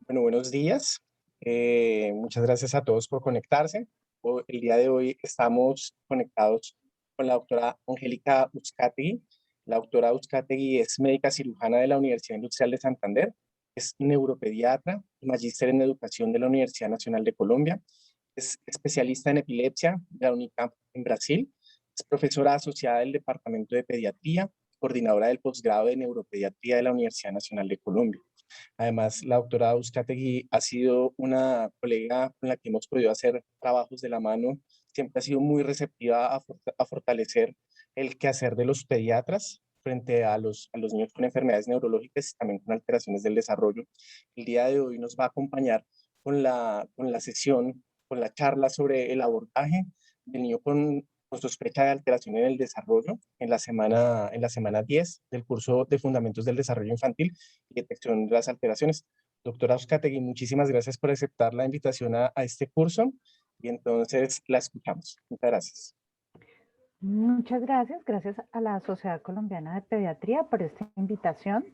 Bueno, buenos días. Muchas gracias a todos por conectarse. El día de hoy estamos conectados con la doctora Angélica Uzcategui. La doctora Uzcategui es médica cirujana de la Universidad Industrial de Santander, es neuropediatra y magíster en educación de la Universidad Nacional de Colombia, es especialista en epilepsia de la UNICAMP en Brasil, es profesora asociada del Departamento de Pediatría, coordinadora del posgrado de neuropediatría de la Universidad Nacional de Colombia. Además, la doctora Uzcategui ha sido una colega con la que hemos podido hacer trabajos de la mano. Siempre ha sido muy receptiva a fortalecer el quehacer de los pediatras frente a los niños con enfermedades neurológicas y también con alteraciones del desarrollo. El día de hoy nos va a acompañar con la sesión, con la charla sobre el abordaje del niño con sospecha de alteración en el desarrollo en la semana 10 del curso de Fundamentos del Desarrollo Infantil y Detección de las Alteraciones. Doctora Uzcategui, muchísimas gracias por aceptar la invitación a este curso y entonces la escuchamos. Muchas gracias. Muchas gracias, gracias a la Sociedad Colombiana de Pediatría por esta invitación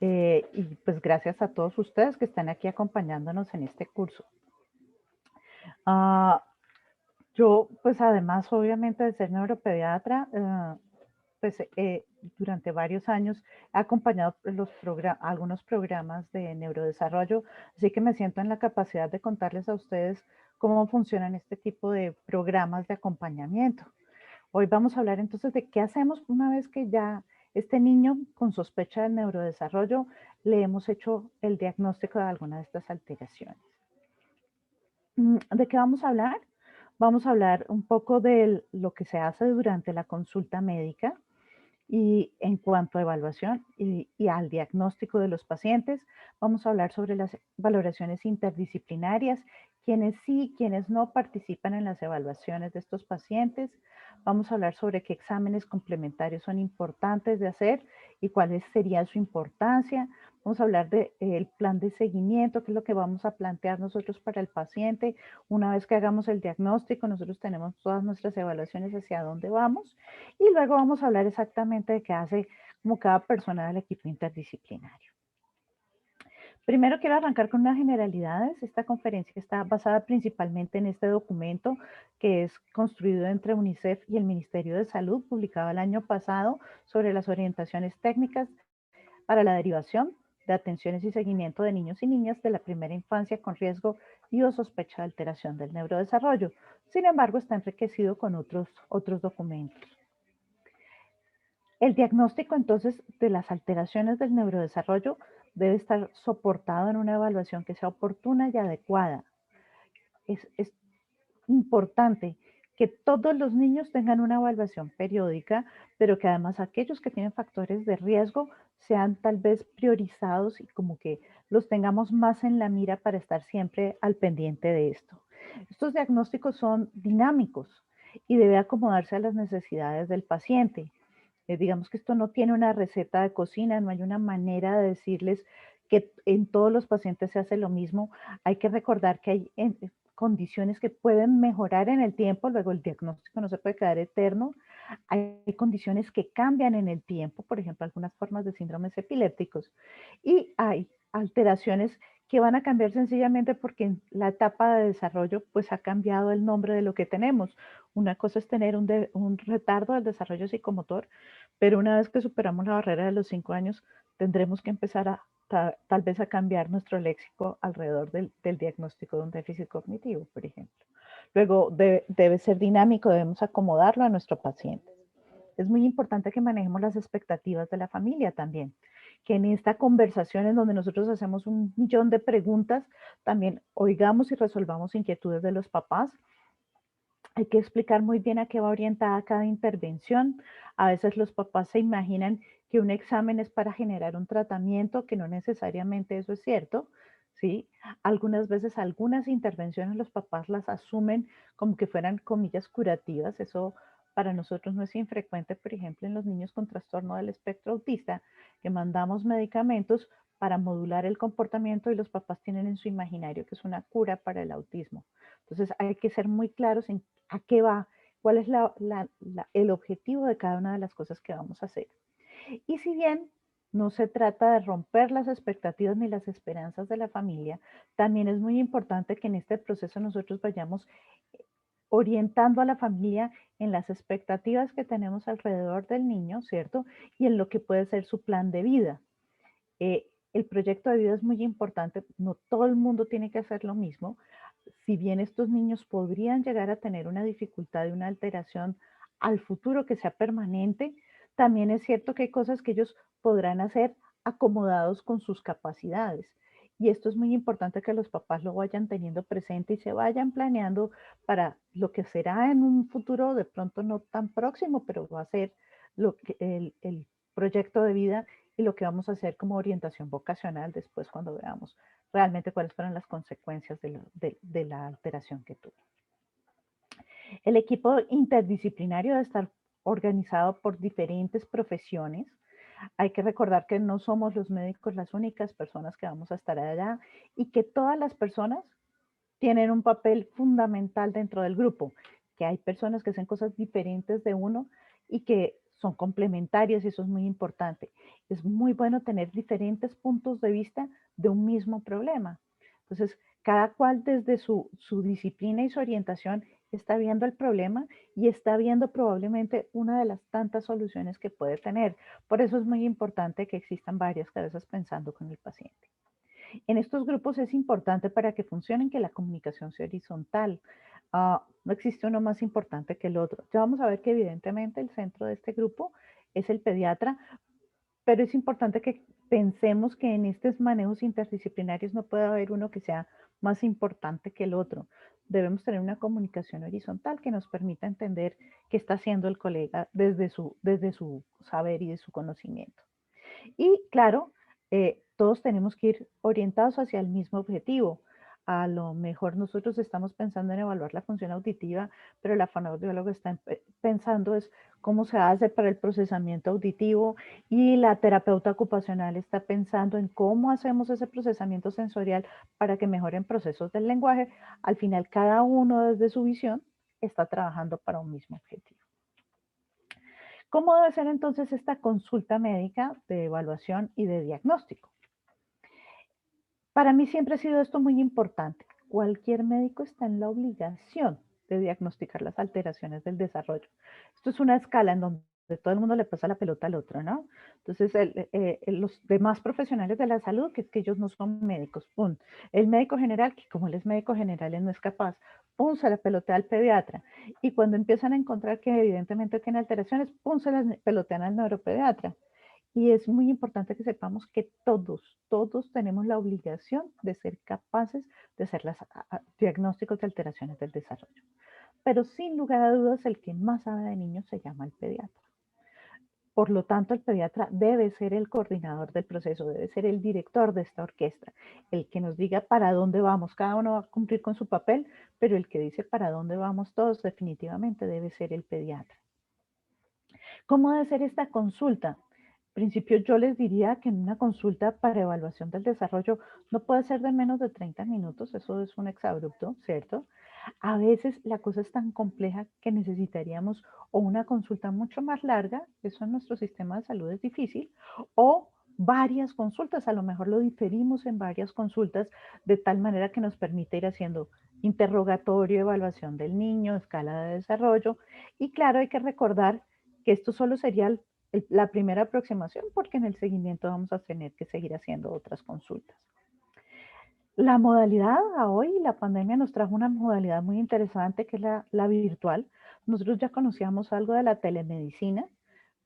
y pues gracias a todos ustedes que están aquí acompañándonos en este curso. Ah, yo pues además obviamente de ser neuropediatra, pues durante varios años he acompañado algunos programas de neurodesarrollo, así que me siento en la capacidad de contarles a ustedes cómo funcionan este tipo de programas de acompañamiento. Hoy vamos a hablar entonces de qué hacemos una vez que ya este niño con sospecha del neurodesarrollo le hemos hecho el diagnóstico de alguna de estas alteraciones. ¿De qué vamos a hablar? Vamos a hablar un poco de lo que se hace durante la consulta médica y en cuanto a evaluación y al diagnóstico de los pacientes. Vamos a hablar sobre las valoraciones interdisciplinarias, quienes sí, quienes no participan en las evaluaciones de estos pacientes. Vamos a hablar sobre qué exámenes complementarios son importantes de hacer y cuál sería su importancia. Vamos a hablar del plan de seguimiento, qué es lo que vamos a plantear nosotros para el paciente. Una vez que hagamos el diagnóstico, nosotros tenemos todas nuestras evaluaciones hacia dónde vamos. Y luego vamos a hablar exactamente de qué hace como cada persona del equipo interdisciplinario. Primero quiero arrancar con unas generalidades. Esta conferencia está basada principalmente en este documento que es construido entre UNICEF y el Ministerio de Salud, publicado el año pasado, sobre las orientaciones técnicas para la derivación de atenciones y seguimiento de niños y niñas de la primera infancia con riesgo y o sospecha de alteración del neurodesarrollo. Sin embargo, está enriquecido con otros documentos. El diagnóstico entonces de las alteraciones del neurodesarrollo debe estar soportado en una evaluación que sea oportuna y adecuada. Es importante que todos los niños tengan una evaluación periódica, pero que además aquellos que tienen factores de riesgo sean tal vez priorizados y como que los tengamos más en la mira para estar siempre al pendiente de esto. Estos diagnósticos son dinámicos y debe acomodarse a las necesidades del paciente. Digamos que esto no tiene una receta de cocina, no hay una manera de decirles que en todos los pacientes se hace lo mismo. Hay que recordar que hay condiciones que pueden mejorar en el tiempo, luego el diagnóstico no se puede quedar eterno. Hay condiciones que cambian en el tiempo, por ejemplo, algunas formas de síndromes epilépticos. Y hay alteraciones que van a cambiar sencillamente porque en la etapa de desarrollo pues ha cambiado el nombre de lo que tenemos. Una cosa es tener un retardo del desarrollo psicomotor, pero una vez que superamos la barrera de los 5 años, tendremos que empezar a tal vez a cambiar nuestro léxico alrededor del diagnóstico de un déficit cognitivo, por ejemplo. Luego debe ser dinámico, debemos acomodarlo a nuestro paciente. Es muy importante que manejemos las expectativas de la familia también, que en esta conversación en donde nosotros hacemos un millón de preguntas, también oigamos y resolvamos inquietudes de los papás. Hay que explicar muy bien a qué va orientada cada intervención. A veces los papás se imaginan que un examen es para generar un tratamiento, que no necesariamente eso es cierto, ¿sí? Algunas veces algunas intervenciones los papás las asumen como que fueran comillas curativas. Eso para nosotros no es infrecuente, por ejemplo, en los niños con trastorno del espectro autista, que mandamos medicamentos para modular el comportamiento y los papás tienen en su imaginario que es una cura para el autismo. Entonces hay que ser muy claros en a qué va, cuál es el objetivo de cada una de las cosas que vamos a hacer. Y si bien No se trata de romper las expectativas ni las esperanzas de la familia. También es muy importante que en este proceso nosotros vayamos orientando a la familia en las expectativas que tenemos alrededor del niño, ¿cierto? Y en lo que puede ser su plan de vida. El proyecto de vida es muy importante, no todo el mundo tiene que hacer lo mismo. Si bien estos niños podrían llegar a tener una dificultad y una alteración al futuro que sea permanente, también es cierto que hay cosas que ellos podrán hacer acomodados con sus capacidades. Y esto es muy importante que los papás lo vayan teniendo presente y se vayan planeando para lo que será en un futuro de pronto no tan próximo, pero va a ser el proyecto de vida y lo que vamos a hacer como orientación vocacional después cuando veamos realmente cuáles fueron las consecuencias de la alteración que tuvo. El equipo interdisciplinario debe estar organizado por diferentes profesiones. Hay que recordar que no somos los médicos las únicas personas que vamos a estar allá y que todas las personas tienen un papel fundamental dentro del grupo, que hay personas que hacen cosas diferentes de uno y que son complementarias y eso es muy importante. Es muy bueno tener diferentes puntos de vista de un mismo problema. Entonces, cada cual desde su disciplina y su orientación está viendo el problema y está viendo probablemente una de las tantas soluciones que puede tener. Por eso es muy importante que existan varias cabezas pensando con el paciente. En estos grupos es importante para que funcionen que la comunicación sea horizontal. No existe uno más importante que el otro. Ya vamos a ver que evidentemente el centro de este grupo es el pediatra, pero es importante que pensemos que en estos manejos interdisciplinarios no puede haber uno que sea más importante que el otro. Debemos tener una comunicación horizontal que nos permita entender qué está haciendo el colega desde su saber y de su conocimiento. Y claro, todos tenemos que ir orientados hacia el mismo objetivo. A lo mejor nosotros estamos pensando en evaluar la función auditiva, pero la fonoaudióloga está pensando es cómo se hace para el procesamiento auditivo y la terapeuta ocupacional está pensando en cómo hacemos ese procesamiento sensorial para que mejoren procesos del lenguaje. Al final, cada uno desde su visión está trabajando para un mismo objetivo. ¿Cómo debe ser entonces esta consulta médica de evaluación y de diagnóstico? Para mí siempre ha sido esto muy importante. Cualquier médico está en la obligación de diagnosticar las alteraciones del desarrollo. Esto es una escala en donde todo el mundo le pasa la pelota al otro, ¿no? Entonces, los demás profesionales de la salud, que es que ellos no son médicos, pum. El médico general, que como él es médico general, él no es capaz, pum, se la pelotea al pediatra. Y cuando empiezan a encontrar que evidentemente tiene alteraciones, pum, se las pelotean al neuropediatra. Y es muy importante que sepamos que todos tenemos la obligación de ser capaces de hacer los diagnósticos de alteraciones del desarrollo. Pero sin lugar a dudas, el que más sabe de niños se llama el pediatra. Por lo tanto, el pediatra debe ser el coordinador del proceso, debe ser el director de esta orquesta, el que nos diga para dónde vamos. Cada uno va a cumplir con su papel, pero el que dice para dónde vamos todos definitivamente debe ser el pediatra. ¿Cómo debe ser esta consulta? En principio, yo les diría que en una consulta para evaluación del desarrollo no puede ser de menos de 30 minutos, eso es un exabrupto, ¿cierto? A veces la cosa es tan compleja que necesitaríamos o una consulta mucho más larga, eso en nuestro sistema de salud es difícil, o varias consultas, a lo mejor lo diferimos en varias consultas de tal manera que nos permite ir haciendo interrogatorio, evaluación del niño, escala de desarrollo, y claro, hay que recordar que esto solo sería la primera aproximación porque en el seguimiento vamos a tener que seguir haciendo otras consultas. La modalidad a hoy, la pandemia nos trajo una modalidad muy interesante que es la virtual. Nosotros ya conocíamos algo de la telemedicina,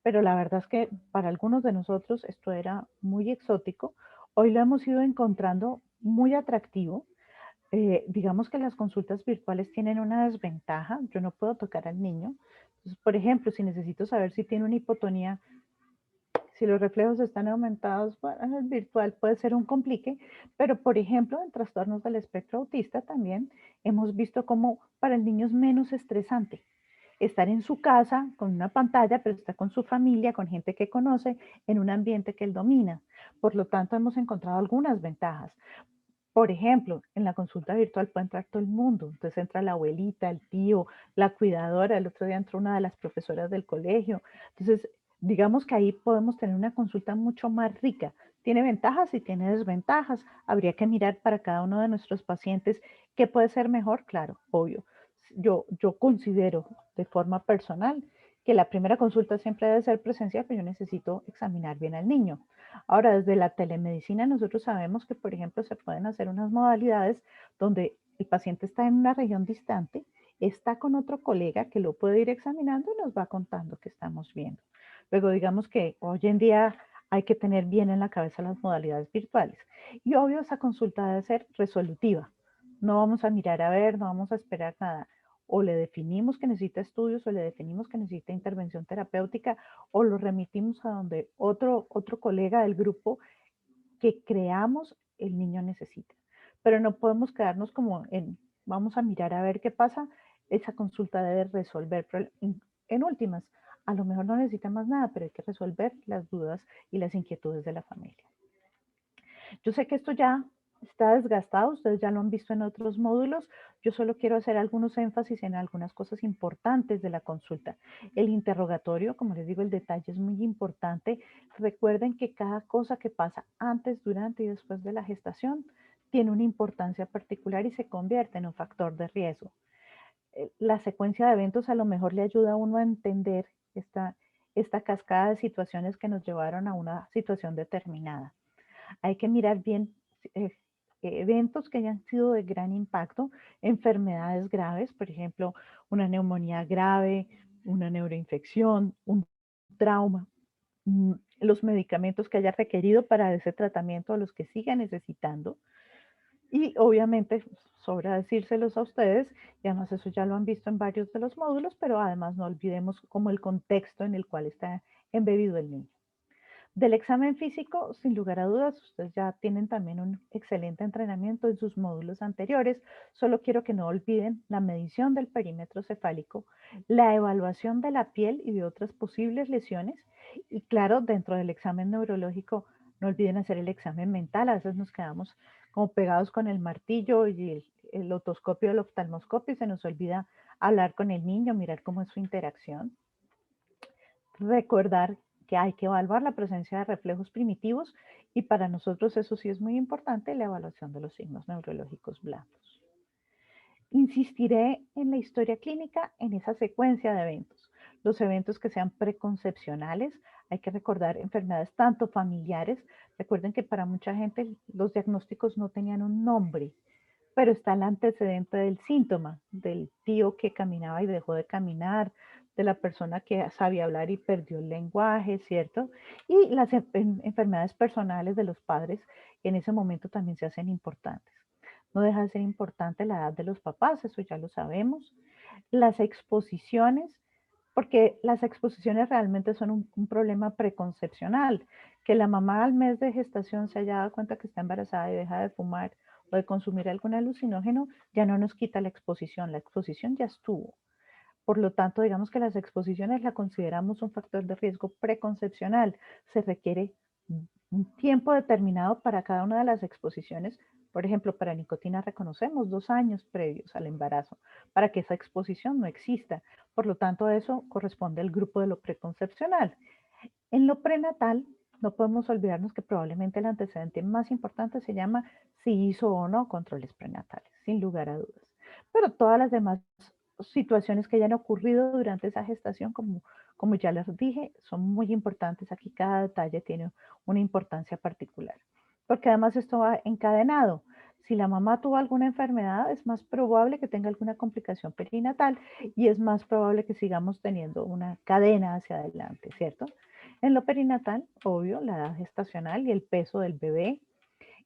pero la verdad es que para algunos de nosotros esto era muy exótico. Hoy lo hemos ido encontrando muy atractivo. Digamos que las consultas virtuales tienen una desventaja. Yo no puedo tocar al niño. Entonces, por ejemplo, si necesito saber si tiene una hipotonía, si los reflejos están aumentados, bueno, el virtual puede ser un complique, pero por ejemplo, en trastornos del espectro autista también hemos visto cómo para el niño es menos estresante estar en su casa con una pantalla, pero está con su familia, con gente que conoce, en un ambiente que él domina. Por lo tanto, hemos encontrado algunas ventajas. Por ejemplo, en la consulta virtual puede entrar todo el mundo. Entonces entra la abuelita, el tío, la cuidadora. El otro día entró una de las profesoras del colegio. Entonces, digamos que ahí podemos tener una consulta mucho más rica. Tiene ventajas y tiene desventajas. Habría que mirar para cada uno de nuestros pacientes qué puede ser mejor, claro, obvio. Yo considero de forma personal que la primera consulta siempre debe ser presencial, pero yo necesito examinar bien al niño. Ahora, desde la telemedicina nosotros sabemos que, por ejemplo, se pueden hacer unas modalidades donde el paciente está en una región distante, está con otro colega que lo puede ir examinando y nos va contando qué estamos viendo. Luego, digamos que hoy en día hay que tener bien en la cabeza las modalidades virtuales. Y obvio, esa consulta debe ser resolutiva. No vamos a mirar a ver, no vamos a esperar nada. O le definimos que necesita estudios, o le definimos que necesita intervención terapéutica, o lo remitimos a donde otro colega del grupo que creamos el niño necesita. Pero no podemos quedarnos como en, vamos a mirar a ver qué pasa. Esa consulta debe resolver. En últimas, a lo mejor no necesita más nada, pero hay que resolver las dudas y las inquietudes de la familia. Yo sé que esto ya está desgastado, ustedes ya lo han visto en otros módulos. Yo solo quiero hacer algunos énfasis en algunas cosas importantes de la consulta. El interrogatorio, como les digo, el detalle es muy importante. Recuerden que cada cosa que pasa antes, durante y después de la gestación tiene una importancia particular y se convierte en un factor de riesgo. La secuencia de eventos a lo mejor le ayuda a uno a entender esta cascada de situaciones que nos llevaron a una situación determinada. Hay que mirar bien eh, eventos que hayan sido de gran impacto, enfermedades graves, por ejemplo, una neumonía grave, una neuroinfección, un trauma, los medicamentos que haya requerido para ese tratamiento o los que siga necesitando. Y obviamente, sobra decírselos a ustedes, y además eso ya lo han visto en varios de los módulos, pero además no olvidemos como el contexto en el cual está embebido el niño. Del examen físico, sin lugar a dudas, ustedes ya tienen también un excelente entrenamiento en sus módulos anteriores. Solo quiero que no olviden la medición del perímetro cefálico, la evaluación de la piel y de otras posibles lesiones. Y claro, dentro del examen neurológico, no olviden hacer el examen mental. A veces nos quedamos como pegados con el martillo y el otoscopio, el oftalmoscopio y se nos olvida hablar con el niño, mirar cómo es su interacción. Recordar que hay que evaluar la presencia de reflejos primitivos y para nosotros eso sí es muy importante, la evaluación de los signos neurológicos blandos. Insistiré en la historia clínica en esa secuencia de eventos. Los eventos que sean preconcepcionales, hay que recordar enfermedades tanto familiares. Recuerden que para mucha gente los diagnósticos no tenían un nombre, pero está el antecedente del síntoma, del tío que caminaba y dejó de caminar, de la persona que sabía hablar y perdió el lenguaje, ¿cierto? Y las enfermedades personales de los padres en ese momento también se hacen importantes. No deja de ser importante la edad de los papás, eso ya lo sabemos. Las exposiciones, porque las exposiciones realmente son un problema preconcepcional. Que la mamá al mes de gestación se haya dado cuenta que está embarazada y deja de fumar o de consumir algún alucinógeno, ya no nos quita la exposición ya estuvo. Por lo tanto, digamos que las exposiciones la consideramos un factor de riesgo preconcepcional. Se requiere un tiempo determinado para cada una de las exposiciones. Por ejemplo, para nicotina reconocemos 2 años previos al embarazo para que esa exposición no exista. Por lo tanto, eso corresponde al grupo de lo preconcepcional. En lo prenatal, no podemos olvidarnos que probablemente el antecedente más importante se llama si hizo o no controles prenatales, sin lugar a dudas. Pero todas las demás situaciones que hayan ocurrido durante esa gestación, como ya les dije, son muy importantes. Aquí cada detalle tiene una importancia particular. Porque además esto va encadenado. Si la mamá tuvo alguna enfermedad, es más probable que tenga alguna complicación perinatal y es más probable que sigamos teniendo una cadena hacia adelante, ¿cierto? En lo perinatal, obvio, la edad gestacional y el peso del bebé,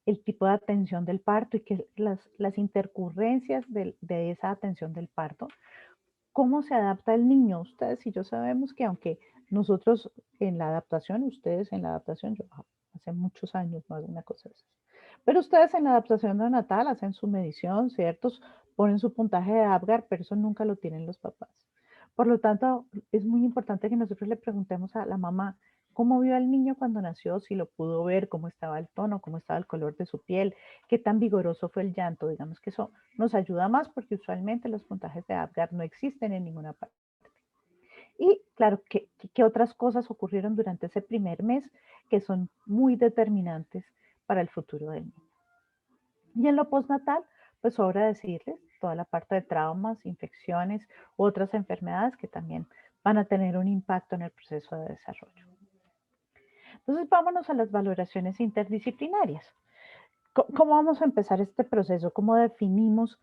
el tipo de atención del parto y que las intercurrencias de esa atención del parto, cómo se adapta el niño. Ustedes y yo sabemos que aunque nosotros en la adaptación, ustedes en la adaptación, yo hace muchos años no hago una cosa de esas, pero ustedes en la adaptación neonatal hacen su medición, ¿ciertos? Ponen su puntaje de Apgar, pero eso nunca lo tienen los papás. Por lo tanto, es muy importante que nosotros le preguntemos a la mamá cómo vio al niño cuando nació, si lo pudo ver, cómo estaba el tono, cómo estaba el color de su piel, qué tan vigoroso fue el llanto. Digamos que eso nos ayuda más porque usualmente los puntajes de Apgar no existen en ninguna parte. Y claro, ¿qué otras cosas ocurrieron durante ese primer mes que son muy determinantes para el futuro del niño? Y en lo postnatal, pues sobra decirles toda la parte de traumas, infecciones u otras enfermedades que también van a tener un impacto en el proceso de desarrollo. Entonces, vámonos a las valoraciones interdisciplinarias. ¿Cómo vamos a empezar este proceso? ¿Cómo definimos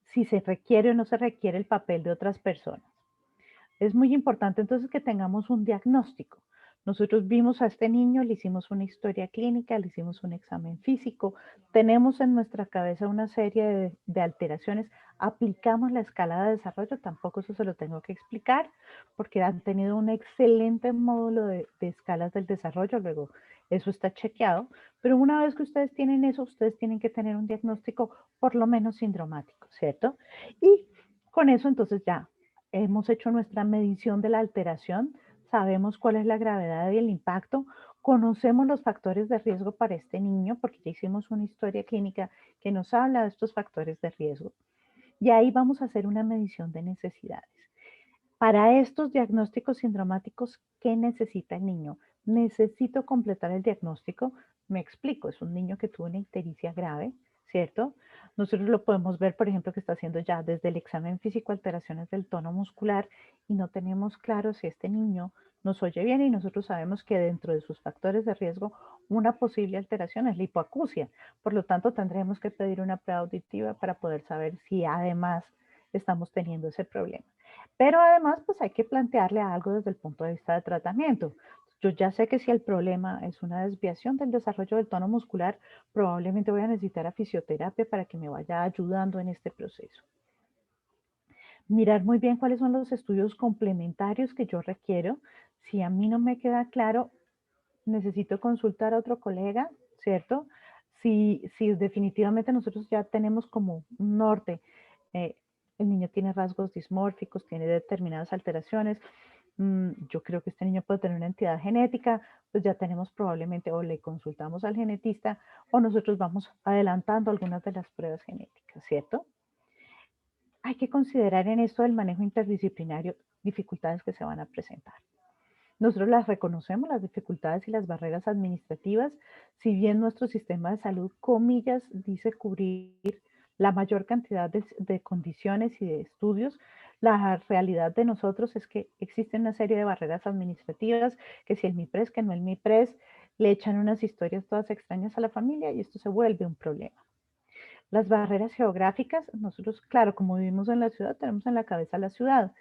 si se requiere o no se requiere el papel de otras personas? Es muy importante entonces que tengamos un diagnóstico. Nosotros vimos a este niño, le hicimos una historia clínica, le hicimos un examen físico, tenemos en nuestra cabeza una serie de alteraciones, aplicamos la escala de desarrollo, tampoco eso se lo tengo que explicar, porque han tenido un excelente módulo de escalas del desarrollo, luego eso está chequeado, pero una vez que ustedes tienen eso, ustedes tienen que tener un diagnóstico por lo menos sindromático, ¿cierto? Y con eso entonces ya hemos hecho nuestra medición de la alteración, sabemos cuál es la gravedad y el impacto, conocemos los factores de riesgo para este niño, porque ya hicimos una historia clínica que nos habla de estos factores de riesgo. Y ahí vamos a hacer una medición de necesidades. Para estos diagnósticos sindromáticos, ¿qué necesita el niño? Necesito completar el diagnóstico. Me explico, es un niño que tuvo una ictericia grave, ¿cierto? Nosotros lo podemos ver, por ejemplo, que está haciendo ya desde el examen físico alteraciones del tono muscular y no tenemos claro si este niño nos oye bien y nosotros sabemos que dentro de sus factores de riesgo una posible alteración es la hipoacusia. Por lo tanto, tendremos que pedir una prueba auditiva para poder saber si además estamos teniendo ese problema. Pero además, pues hay que plantearle algo desde el punto de vista de tratamiento. Yo ya sé que si el problema es una desviación del desarrollo del tono muscular, probablemente voy a necesitar a fisioterapia para que me vaya ayudando en este proceso. Mirar muy bien cuáles son los estudios complementarios que yo requiero. Si a mí no me queda claro, necesito consultar a otro colega, ¿cierto? Si definitivamente nosotros ya tenemos como un norte, eh, el niño tiene rasgos dismórficos, tiene determinadas alteraciones, yo creo que este niño puede tener una entidad genética, pues ya tenemos probablemente o le consultamos al genetista o nosotros vamos adelantando algunas de las pruebas genéticas, ¿cierto? Hay que considerar en esto del manejo interdisciplinario dificultades que se van a presentar. Nosotros las reconocemos, las dificultades y las barreras administrativas, si bien nuestro sistema de salud, comillas, dice cubrir la mayor cantidad de condiciones y de estudios, la realidad de nosotros es que existen una serie de barreras administrativas, que si el MIPRES, que no el MIPRES, le echan unas historias todas extrañas a la familia y esto se vuelve un problema. Las barreras geográficas, nosotros, claro, como vivimos en la ciudad, tenemos en la cabeza la ciudad,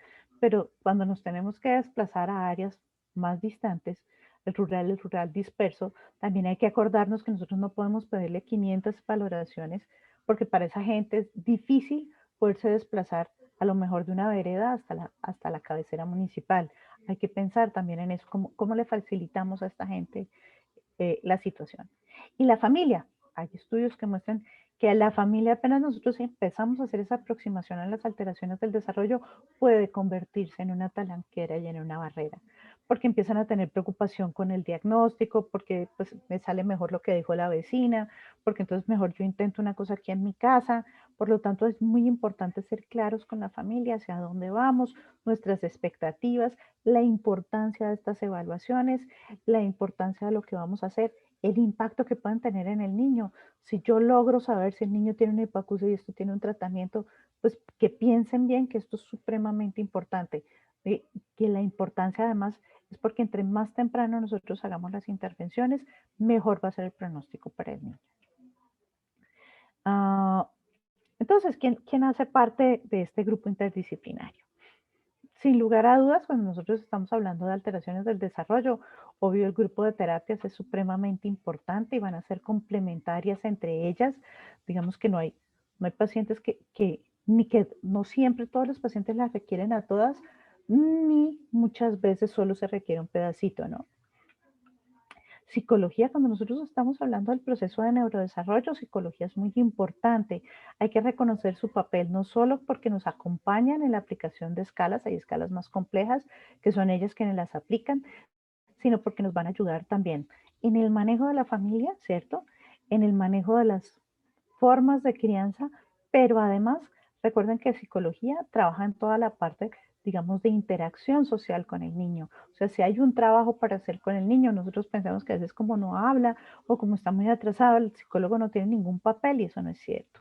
pero cuando nos tenemos que desplazar a áreas más distantes, el rural disperso, también hay que acordarnos que nosotros no podemos pedirle 500 valoraciones porque para esa gente es difícil poderse desplazar a lo mejor de una vereda hasta la cabecera municipal. Hay que pensar también en eso, cómo le facilitamos a esta gente la situación. Y la familia, hay estudios que muestran que a la familia apenas nosotros empezamos a hacer esa aproximación a las alteraciones del desarrollo, puede convertirse en una talanquera y en una barrera, porque empiezan a tener preocupación con el diagnóstico, porque pues me sale mejor lo que dijo la vecina, porque entonces mejor yo intento una cosa aquí en mi casa. Por lo tanto, es muy importante ser claros con la familia hacia dónde vamos, nuestras expectativas, la importancia de estas evaluaciones, la importancia de lo que vamos a hacer, el impacto que pueden tener en el niño. Si yo logro saber si el niño tiene una hipoacusia y esto tiene un tratamiento, pues que piensen bien que esto es supremamente importante. Que la importancia además es porque entre más temprano nosotros hagamos las intervenciones, mejor va a ser el pronóstico para el niño. Entonces, ¿quién hace parte de este grupo interdisciplinario? Sin lugar a dudas, cuando nosotros estamos hablando de alteraciones del desarrollo, obvio el grupo de terapias es supremamente importante y van a ser complementarias entre ellas. Digamos que no hay pacientes ni que no siempre todos los pacientes las requieren a todas, ni muchas veces solo se requiere un pedacito, ¿no? Psicología, cuando nosotros estamos hablando del proceso de neurodesarrollo, psicología es muy importante. Hay que reconocer su papel, no solo porque nos acompañan en la aplicación de escalas, hay escalas más complejas, que son ellas quienes las aplican, sino porque nos van a ayudar también en el manejo de la familia, ¿cierto? En el manejo de las formas de crianza, pero además recuerden que psicología trabaja en toda la parte digamos, de interacción social con el niño. O sea, si hay un trabajo para hacer con el niño, nosotros pensamos que a veces como no habla o como está muy atrasado, el psicólogo no tiene ningún papel y eso no es cierto.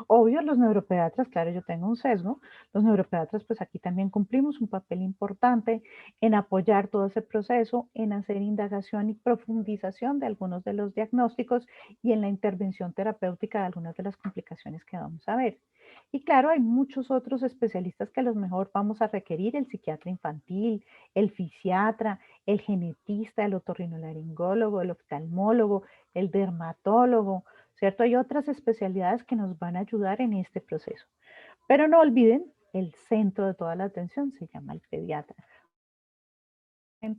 Obvio, los neuropediatras, claro, yo tengo un sesgo, los neuropediatras pues aquí también cumplimos un papel importante en apoyar todo ese proceso, en hacer indagación y profundización de algunos de los diagnósticos y en la intervención terapéutica de algunas de las complicaciones que vamos a ver. Y claro, hay muchos otros especialistas que a lo mejor vamos a requerir, el psiquiatra infantil, el fisiatra, el genetista, el otorrinolaringólogo, el oftalmólogo, el dermatólogo, ¿cierto? Hay otras especialidades que nos van a ayudar en este proceso. Pero no olviden, el centro de toda la atención se llama el pediatra.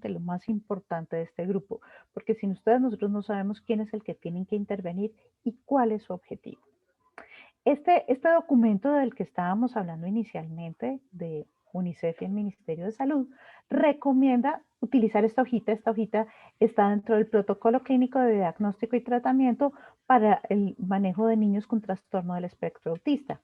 Lo más importante de este grupo, porque sin ustedes nosotros no sabemos quién es el que tienen que intervenir y cuál es su objetivo. Este documento del que estábamos hablando inicialmente, de UNICEF y el Ministerio de Salud, recomienda utilizar esta hojita. Esta hojita está dentro del protocolo clínico de diagnóstico y tratamiento para el manejo de niños con trastorno del espectro autista.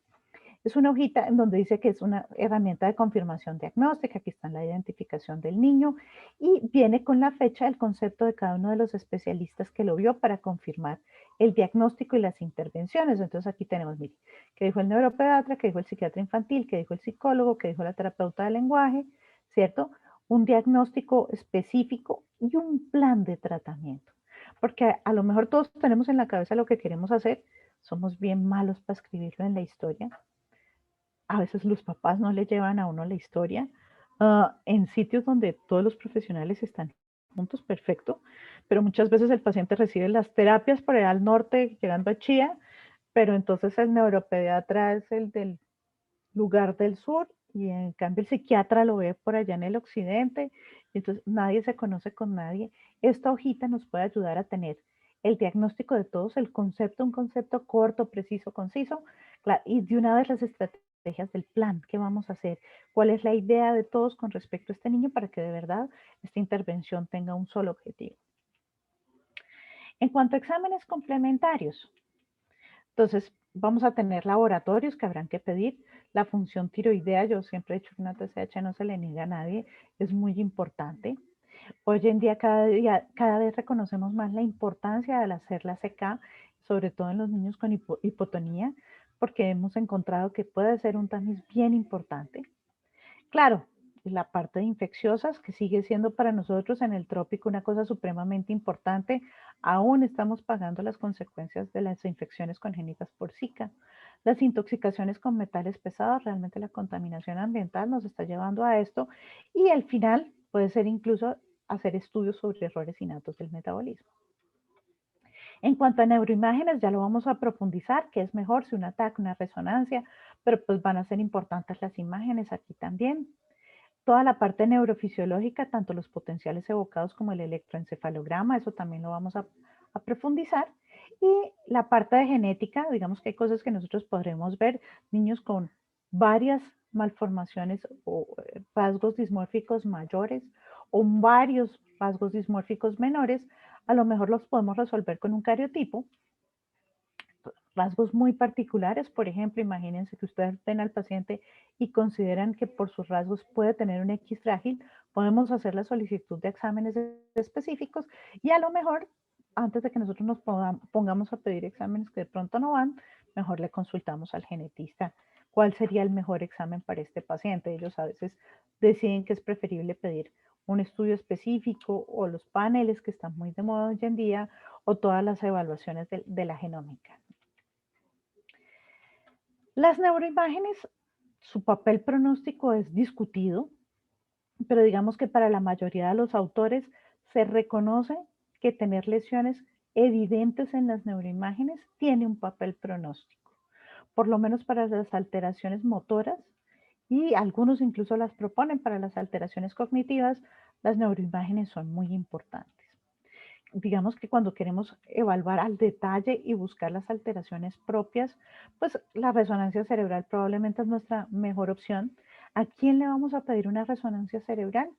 Es una hojita en donde dice que es una herramienta de confirmación diagnóstica. Aquí está la identificación del niño y viene con la fecha del concepto de cada uno de los especialistas que lo vio para confirmar el diagnóstico y las intervenciones. Entonces aquí tenemos, mire, que dijo el neuropediatra, que dijo el psiquiatra infantil, que dijo el psicólogo, que dijo la terapeuta del lenguaje, ¿cierto? Un diagnóstico específico y un plan de tratamiento. Porque a lo mejor todos tenemos en la cabeza lo que queremos hacer, somos bien malos para escribirlo en la historia. A veces los papás no le llevan a uno la historia. En sitios donde todos los profesionales están juntos, perfecto, pero muchas veces el paciente recibe las terapias por allá al norte, llegando a Chía, pero entonces el neuropediatra es el del lugar del sur y en cambio el psiquiatra lo ve por allá en el occidente, y entonces nadie se conoce con nadie. Esta hojita nos puede ayudar a tener el diagnóstico de todos, el concepto, un concepto corto, preciso, conciso, y de una vez las estrategias del plan, qué vamos a hacer, cuál es la idea de todos con respecto a este niño para que de verdad esta intervención tenga un solo objetivo. En cuanto a exámenes complementarios, entonces, vamos a tener laboratorios que habrán que pedir. La función tiroidea, yo siempre he dicho que una TSH no se le niega a nadie, es muy importante. Hoy en día, cada vez reconocemos más la importancia de hacer la CK, sobre todo en los niños con hipotonía, porque hemos encontrado que puede ser un tamiz bien importante. Claro, la parte de infecciosas, que sigue siendo para nosotros en el trópico una cosa supremamente importante, aún estamos pagando las consecuencias de las infecciones congénitas por Zika. Las intoxicaciones con metales pesados, realmente la contaminación ambiental nos está llevando a esto y al final puede ser incluso hacer estudios sobre errores innatos del metabolismo. En cuanto a neuroimágenes, ya lo vamos a profundizar, que es mejor si un ataque, una resonancia, pero pues van a ser importantes las imágenes aquí también. Toda la parte neurofisiológica, tanto los potenciales evocados como el electroencefalograma, eso también lo vamos a profundizar. Y la parte de genética, digamos que hay cosas que nosotros podremos ver, niños con varias malformaciones o rasgos dismórficos mayores o varios rasgos dismórficos menores, a lo mejor los podemos resolver con un cariotipo. Rasgos muy particulares, por ejemplo, imagínense que ustedes ven al paciente y consideran que por sus rasgos puede tener un X frágil, podemos hacer la solicitud de exámenes específicos y a lo mejor antes de que nosotros nos pongamos a pedir exámenes que de pronto no van, mejor le consultamos al genetista cuál sería el mejor examen para este paciente. Ellos a veces deciden que es preferible pedir un estudio específico o los paneles que están muy de moda hoy en día o todas las evaluaciones de la genómica. Las neuroimágenes, su papel pronóstico es discutido, pero digamos que para la mayoría de los autores se reconoce que tener lesiones evidentes en las neuroimágenes tiene un papel pronóstico, por lo menos para las alteraciones motoras y algunos incluso las proponen para las alteraciones cognitivas, las neuroimágenes son muy importantes. Digamos que cuando queremos evaluar al detalle y buscar las alteraciones propias, pues la resonancia cerebral probablemente es nuestra mejor opción. ¿A quién le vamos a pedir una resonancia cerebral?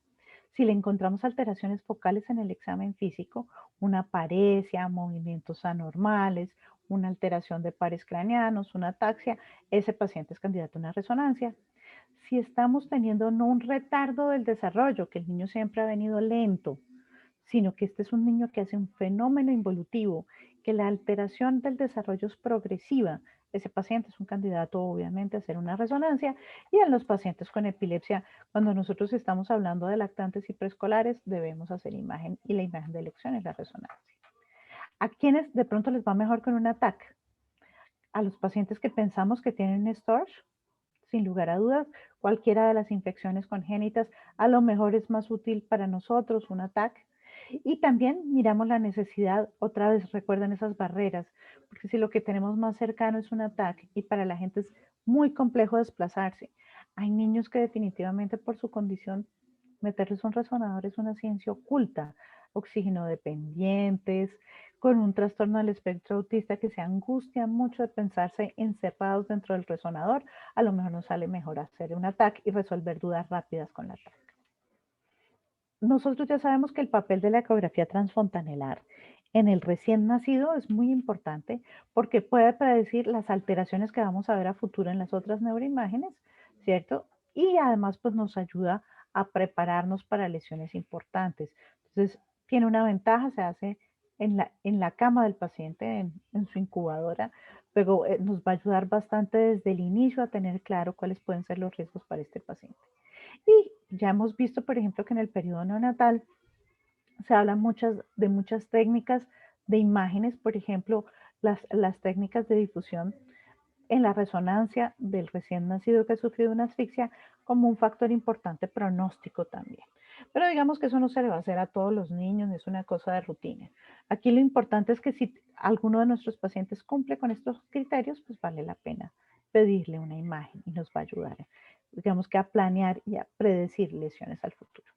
Si le encontramos alteraciones focales en el examen físico, una paresia, movimientos anormales, una alteración de pares craneanos, una ataxia, ese paciente es candidato a una resonancia. si estamos teniendo no un retardo del desarrollo, que el niño siempre ha venido lento, sino que este es un niño que hace un fenómeno involutivo, que la alteración del desarrollo es progresiva. Ese paciente es un candidato, obviamente, a hacer una resonancia, y en los pacientes con epilepsia, cuando nosotros estamos hablando de lactantes y preescolares, debemos hacer imagen, y la imagen de elección es la resonancia. ¿A quienes de pronto les va mejor con un ataque? A los pacientes que pensamos que tienen storage, sin lugar a dudas, cualquiera de las infecciones congénitas a lo mejor es más útil para nosotros un ataque. Y también miramos la necesidad, otra vez recuerden esas barreras, porque si lo que tenemos más cercano es un ataque y para la gente es muy complejo desplazarse, hay niños que definitivamente por su condición meterles un resonador es una ciencia oculta, oxígeno dependientes, con un trastorno del espectro autista que se angustia mucho de pensarse encerrados dentro del resonador, a lo mejor nos sale mejor hacer un ataque y resolver dudas rápidas con la ataque. Nosotros ya sabemos que el papel de la ecografía transfontanelar en el recién nacido es muy importante porque puede predecir las alteraciones que vamos a ver a futuro en las otras neuroimágenes, ¿cierto? Y además pues nos ayuda a prepararnos para lesiones importantes. Entonces, tiene una ventaja, se hace en la cama del paciente, en su incubadora, pero nos va a ayudar bastante desde el inicio a tener claro cuáles pueden ser los riesgos para este paciente. Y ya hemos visto, por ejemplo, que en el periodo neonatal se habla de muchas técnicas de imágenes, por ejemplo, las técnicas de difusión en la resonancia del recién nacido que ha sufrido una asfixia como un factor importante pronóstico también. Pero digamos que eso no se le va a hacer a todos los niños, es una cosa de rutina. Aquí lo importante es que si alguno de nuestros pacientes cumple con estos criterios, pues vale la pena pedirle una imagen y nos va a ayudar, digamos que a planear y a predecir lesiones al futuro.